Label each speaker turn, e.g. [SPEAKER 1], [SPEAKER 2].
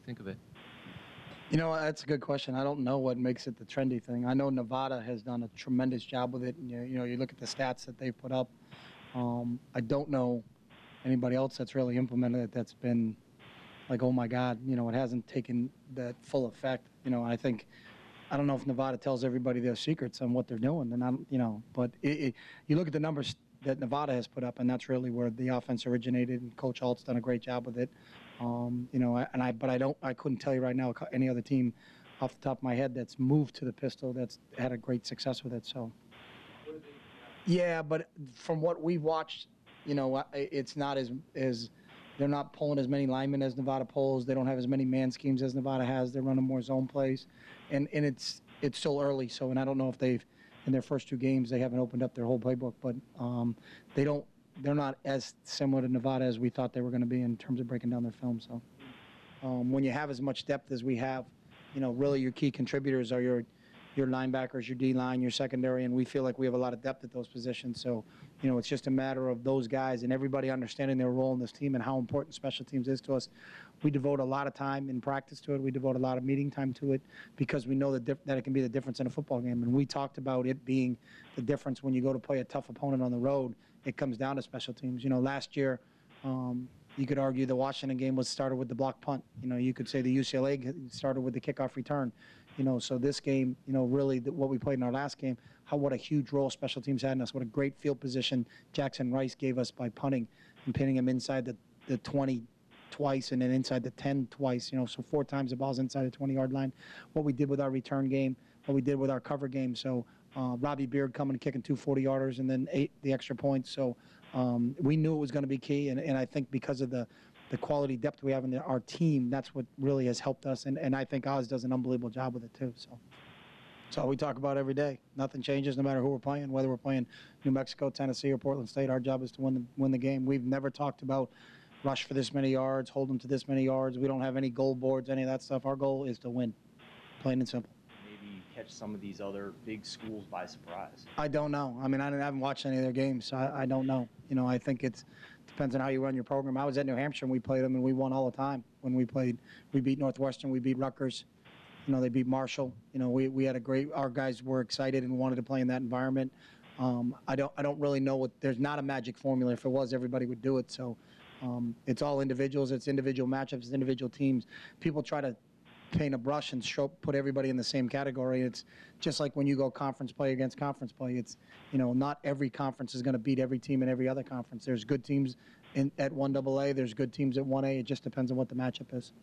[SPEAKER 1] think of it?
[SPEAKER 2] You know, that's a good question. I don't know what makes it the trendy thing. I know Nevada has done a tremendous job with it. And you look at the stats that they've put up. I don't know anybody else that's really implemented it that's been like, oh my God, it hasn't taken that full effect. I don't know if Nevada tells everybody their secrets on what they're doing. But you look at the numbers that Nevada has put up, and that's really where the offense originated. And Coach Alt's done a great job with it. I couldn't tell you right now any other team off the top of my head that's moved to the pistol that's had a great success with it. So, yeah, but from what we've watched, it's not as they're not pulling as many linemen as Nevada pulls. They don't have as many man schemes as Nevada has. They're running more zone plays, and it's still early. So, and I don't know if they've in their first 2 games they haven't opened up their whole playbook, but they're not as similar to Nevada as we thought they were going to be in terms of breaking down their film. So, when you have as much depth as we have, really your key contributors are your linebackers, your D-line, your secondary, and we feel like we have a lot of depth at those positions. So, it's just a matter of those guys and everybody understanding their role in this team and how important special teams is to us. We devote a lot of time in practice to it. We devote a lot of meeting time to it because we know that it can be the difference in a football game. And we talked about it being the difference when you go to play a tough opponent on the road. It comes down to special teams. Last year, you could argue the Washington game was started with the block punt. You could say the UCLA started with the kickoff return. So this game, really what we played in our last game, what a huge role special teams had in us. What a great field position Jackson Rice gave us by punting and pinning him inside the 20 twice and then inside the 10 twice. So 4 times the ball's inside the 20-yard line. What we did with our return game, what we did with our cover game. So Robbie Beard coming and kicking 2 40-yarders and then 8 the extra points. So we knew it was going to be key, and I think because of the quality depth we have in our team, that's what really has helped us, and I think Oz does an unbelievable job with it too. So it's all we talk about every day. Nothing changes no matter who we're playing, whether we're playing New Mexico, Tennessee, or Portland State. Our job is to win the game. We've never talked about rush for this many yards, hold them to this many yards. We don't have any goal boards, any of that stuff. Our goal is to win, plain and simple.
[SPEAKER 3] Maybe catch some of these other big schools by surprise.
[SPEAKER 2] I don't know. I mean, I haven't watched any of their games, so I don't know. I think it depends on how you run your program. I was at New Hampshire and we played them, and we won all the time when we played. We beat Northwestern, we beat Rutgers. They beat Marshall. We had our guys were excited and wanted to play in that environment. I don't really know there's not a magic formula. If it was, everybody would do it. So it's all individuals. It's individual matchups. It's individual teams. People try to paint a brush and put everybody in the same category. It's just like when you go conference play against conference play. It's not every conference is going to beat every team in every other conference. There's good teams at 1AA. There's good teams at 1A. It just depends on what the matchup is.